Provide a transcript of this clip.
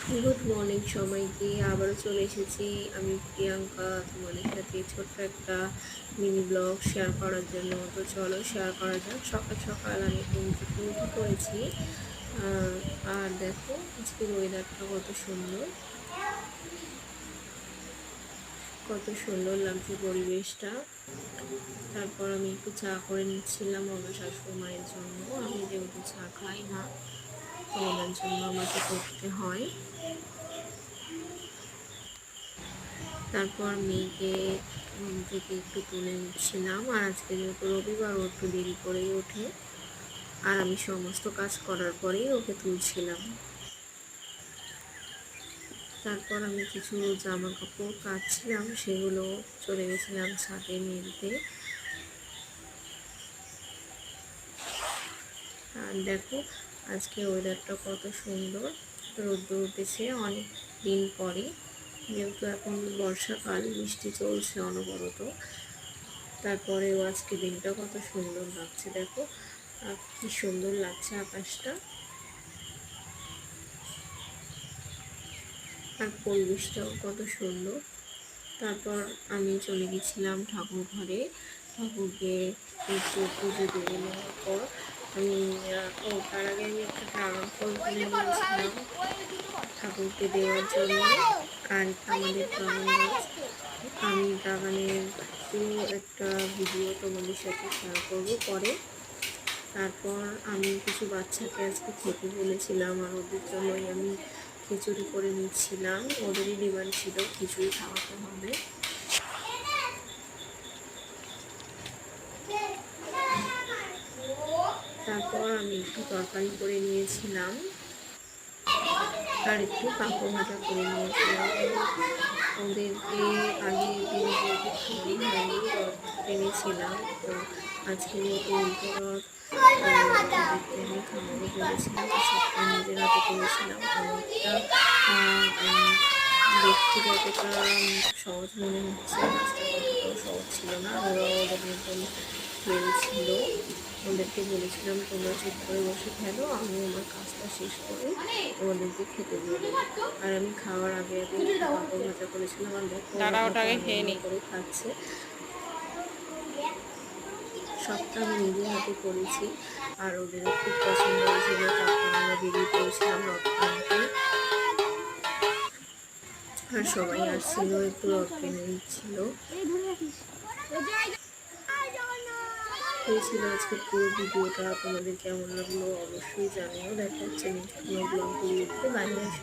Good morning সবাইকে। আবারও চলে এসেছি আমি প্রিয়াঙ্কা তোমাদের সাথে ছোট্ট একটা মিনি ব্লগ শেয়ার করার জন্য। তো চলো শেয়ার করা যাক। সকাল সকাল আমি ঘুম থেকে উঠে পড়েছি। আর দেখো আজকের ওয়েদারটা কত সুন্দর লাগছে পরিবেশটা। তারপর আমি একটু চা করে নিচ্ছিলাম আমার শাশুড়ি মায়ের জন্য। আমি যেহেতু চা খাই না, তো ওনার জন্য আমাকে করতে হয়। তারপর মেয়েকে ঘুম থেকে একটু তুলে নিচ্ছিলাম। আর আজকে যেহেতু রবিবার, ও একটু দেরি করেই ওঠে, আর আমি সমস্ত কাজ করার পরেই ওকে তুলছিলাম। তারপর আমি কিছু জামা কাপড় কাচছিলাম, সেগুলো চলে গেছিলাম ছাদে মেলতে। আর দেখো আজকে ওয়েদারটা কত সুন্দর, রোদ্দুর উঠেছে অনেক দিন পরে। যেহেতু এখন বর্ষাকাল, বৃষ্টি চলছে অনবরত, তারপরেও আজকে দিনটা কত সুন্দর লাগছে। দেখো কি সুন্দর লাগছে আকাশটা, আর পরিবেশটাও কত সুন্দর। তারপর আমি চলে গেছিলাম ঠাকুর ঘরে, ঠাকুরকে একটু পুজো দিয়ে নেওয়ার পর আমি তার আগে আমি একটা ড্রাগন ফল কিনে নিয়েছিলাম ঠাকুরকে দেওয়ার জন্য। আর আমাদের ড্রাগন গাছ, আমি ড্রাগনের পুরো একটা ভিডিও তোমাদের সাথে শেয়ার করবো পরে। তারপর আমি কিছু বাচ্চাকে আজকে খেতে বলেছিলাম, আর ওদের জন্যই আমি খিচুড়ি করে নিচ্ছিলাম। ওদেরই ডিমান্ড ছিল খিচুড়ি খাওয়াতে হবে। তারপর আমি একটু তরকারি করে নিয়েছিলাম, আর একটু পাঁপড় ভাজা করে নিয়েছিলাম। ওদেরকে আগের দিন যেহেতু খাওয়াই হয়নি, রথ টেনেছিলাম, তো আজকে যেহেতু উল্টো রথ, ওদেরকে আমি খাওয়াবো বলেছিলাম। সবটা নিজের হাতে করেছিলাম। অনেকটা দেখতে যতটা সহজ মনে হচ্ছে, কাজটা ততটাও সহজ ছিল না। ওরা ওদের মতন খেলছিল। ওদেরকে বলেছিলাম তোমরা চুপ করে বসে খেলো, আমি আমার কাজটা শেষ করে ওদেরকে খেতে দিয়ে দেবো। আর আমি খাওয়ার আগে আগে পাঁপড় ভাজা করেছিলাম। আর দেখো ওরা কত আনন্দ করে খাচ্ছে। সবটা আমি নিজের হাতে করেছি, আর ওদেরও খুব পছন্দ হয়েছিল। তারপর আমরা বেরিয়ে পড়েছিলাম রথ টানতে, আর সবাই আসছিল, একটু রথ টেনে নিচ্ছিল। এই ছিল আজকের পুরো ভিডিওটা। তোমাদের কেমন লাগলো অবশ্যই জানিও। দেখা হচ্ছে নেক্সট কোনো ব্লগ ভিডিওতে। Bye bye.